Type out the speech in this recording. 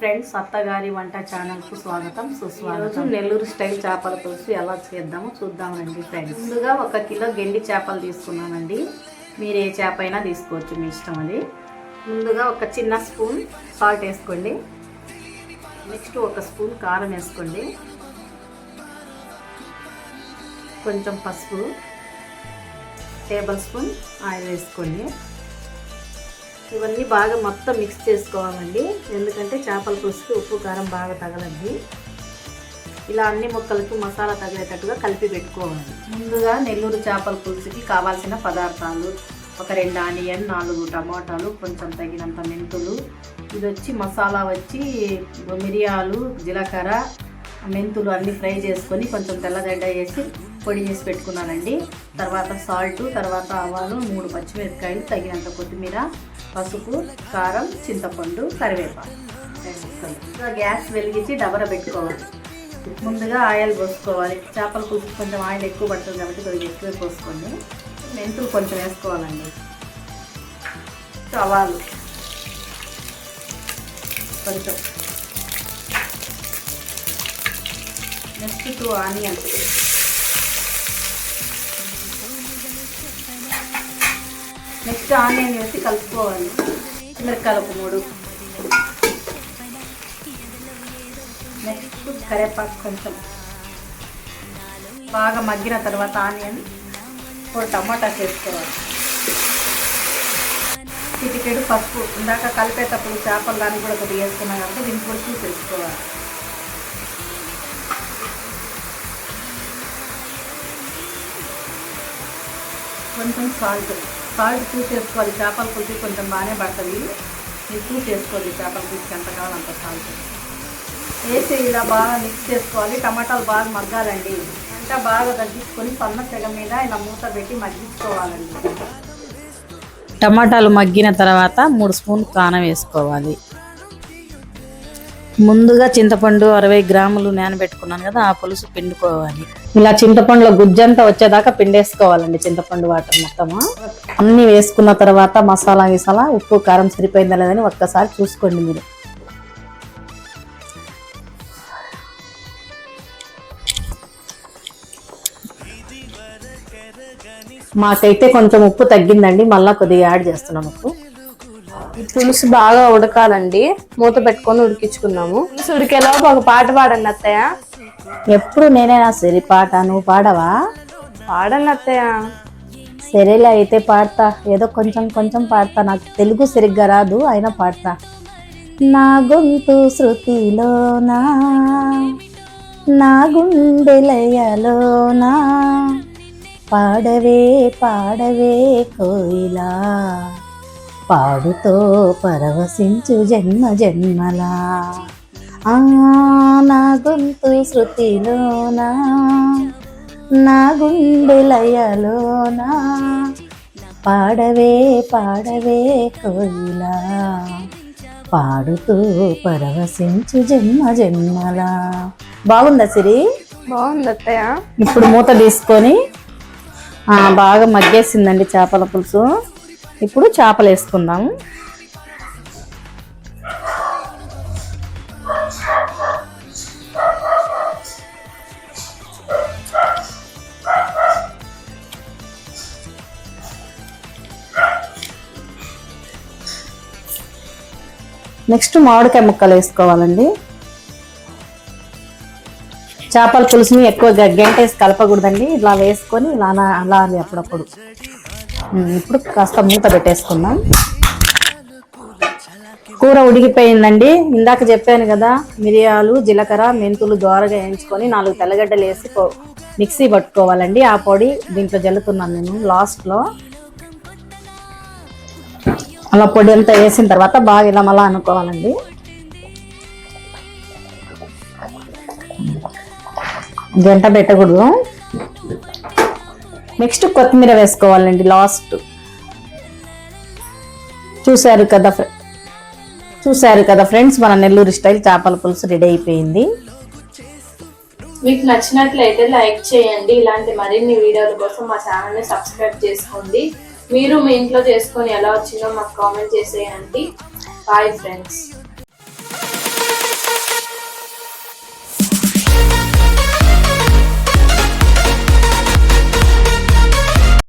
Friends, అత్తగారి వంట ఛానల్కు స్వాగతం సుస్వాగతం. నెల్లూరు స్టైల్ చేపల పులుసు ఎలా చేద్దామో చూద్దామండి ఫ్రెండ్స్. ముందుగా 1 కిలో గెండి చేపలు తీసుకున్నానండి. మీరు ఏ చేప అయినా తీసుకోవచ్చు, మీ ఇష్టం అది. ముందుగా 1 చిన్న స్పూన్ సాల్ట్ వేసుకోండి. నెక్స్ట్ 1 స్పూన్ కారం వేసుకోండి. కొంచెం పసుపు, టేబుల్ స్పూన్ ఆయిల్ వేసుకోండి. ఇవన్నీ బాగా మొత్తం మిక్స్ చేసుకోవాలండి, ఎందుకంటే చేపల పులుసుకి ఉప్పు కారం బాగా తగలండి. ఇలా అన్ని ముక్కలకి మసాలా తగిలేటట్టుగా కలిపి పెట్టుకోవాలి. ముందుగా నెల్లూరు చేపల పులుసుకి కావాల్సిన పదార్థాలు: 2 ఆనియన్, 4 టమాటాలు, కొంచెం తగినంత మెంతులు. ఇది వచ్చి మసాలా వచ్చి మిరియాలు, జీలకర్ర, మెంతులు అన్నీ ఫ్రై చేసుకొని కొంచెం తెల్లగడ్డ వేసి పొడి చేసి పెట్టుకున్నానండి. తర్వాత సాల్ట్, తర్వాత ఆవాలు, 3 పచ్చిమిరపకాయలు, తగినంత కొత్తిమీర, పసుపు, కారం, చింతపండు, కరివేపాకు. గ్యాస్ వెలిగించి డబర పెట్టుకోవాలి. ముందుగా ఆయిల్ పోసుకోవాలి. చేపల పులుసు కొంచెం ఆయిల్ ఎక్కువ పడుతుంది కాబట్టి కొద్దిగా ఎక్కువ పోసుకోండి. మెంతులు కొంచెం వేసుకోవాలండి. ఆవాలు కొంచెం. Next 2 onions. నెక్స్ట్ ఆనియన్ వేసి కలుపుకోవాలి. మిరపకాయలు 3. నెక్స్ట్ కరివేపాకు కొంచెం. బాగా మగ్గిన తర్వాత ఆనియన్ 4 టమాటాస్ వేసుకోవాలి. చిటికెడు పసుపు. ఇందాక కలిపేటప్పుడు చేపలు దాన్ని కూడా కొద్దిగా వేసుకున్నాం కాబట్టి దీన్ని కూడా చూసి వేసుకోవాలి. కొంచెం సాల్ట్ చూసి వేసుకోవాలి. చేపల పులుసు కొంచెం బాగానే పడుతుంది, మీరు చూసి వేసుకోవాలి. చేపల పులుసుకి ఎంత కావాలి అంత సాల్ట్ వేసి ఇలా బాగా మిక్స్ చేసుకోవాలి. టమాటాలు బాగా మగ్గాలండి. అంటే బాగా తగ్గించుకొని సన్న సెగ మీద ఇలా మూత పెట్టి మగ్గించుకోవాలండి. టమాటాలు మగ్గిన తర్వాత 3 స్పూన్ కారం వేసుకోవాలి. ముందుగా చింతపండు 60 గ్రాములు నానబెట్టుకున్నాను కదా, ఆ పులుసు పిండుకోవాలి. ఇలా చింతపండులో గుజ్జంతా వచ్చేదాకా పిండేసుకోవాలండి. చింతపండు వాటర్ మొత్తము అన్నీ వేసుకున్న తర్వాత మసాలా ఉప్పు కారం సరిపోయిందా లేదని ఒక్కసారి చూసుకోండి మీరు. మాకైతే కొంచెం ఉప్పు తగ్గిందండి, మళ్ళీ కొద్దిగా యాడ్ చేస్తున్నాం ఉప్పు. పులుసు బాగా ఉడకాలండి, మూత పెట్టుకొని ఉడికించుకున్నాము. పులుసు ఉడికేలోపు ఒక పాట పాడండి అత్తయ్య. ఎప్పుడు నేనేనా సరే పాట, నువ్వు పాడవా? పాడండి అత్తయ్య. సరేలే అయితే పాడతా, ఏదో కొంచెం పాడతా. నాకు తెలుగు సరిగ్గా రాదు, అయినా పాడతా. నా గొంతు శృతిలోనా, నా గుండెలయలోనా, పాడవే కోయిలా, పాడుతో పరవశించు జన్మలా. నా గొంతు శృతిలోనా, నా గుండెలయలోనా, పాడవే కోయిలా, పాడుతూ పరవశించు జన్మలా. బాగుందా సిరి? బాగుంది అత్తయ్య. ఇప్పుడు మూత తీసుకొని బాగా మగ్గేసిందండి చేపల పులుసు. ఇప్పుడు చేపలు వేసుకుందాము. నెక్స్ట్ మామిడికాయ ముక్కలు వేసుకోవాలండి. చేపల పులుసుని ఎక్కువ గంటేసి కలపకూడదండి, ఇలా వేసుకొని ఇలా అలాలి అప్పుడప్పుడు. ఇప్పుడు కాస్త మూత పెట్టేసుకుందాం. కూర ఉడికిపోయిందండి. ఇందాక చెప్పాను కదా, మిరియాలు, జీలకర్ర, మెంతులు దోరగా వేయించుకొని 4 తెల్లగడ్డలు వేసి మిక్సీ పట్టుకోవాలండి. ఆ పొడి దీంట్లో జల్లుతున్నాను నేను లాస్ట్లో. అలా పొడి అంతా వేసిన తర్వాత బాగా ఇలా మళ్ళా అనుకోవాలండి. గంట పెట్టకూడదు. నెక్స్ట్ కొత్తిమీర వేసుకోవాలండి లాస్ట్. చూశారు కదా ఫ్రెండ్స్, మన నెల్లూరు స్టైల్ చేపల పులుసు రెడీ అయిపోయింది. మీకు నచ్చినట్లయితే లైక్ చేయండి. ఇలాంటి మరిన్ని వీడియోల కోసం మా ఛానల్ని సబ్స్క్రైబ్ చేసుకోండి. మీరు మీ ఇంట్లో చేసుకొని ఎలా వచ్చిందో మాకు కామెంట్ చేసేయండి. Bye friends.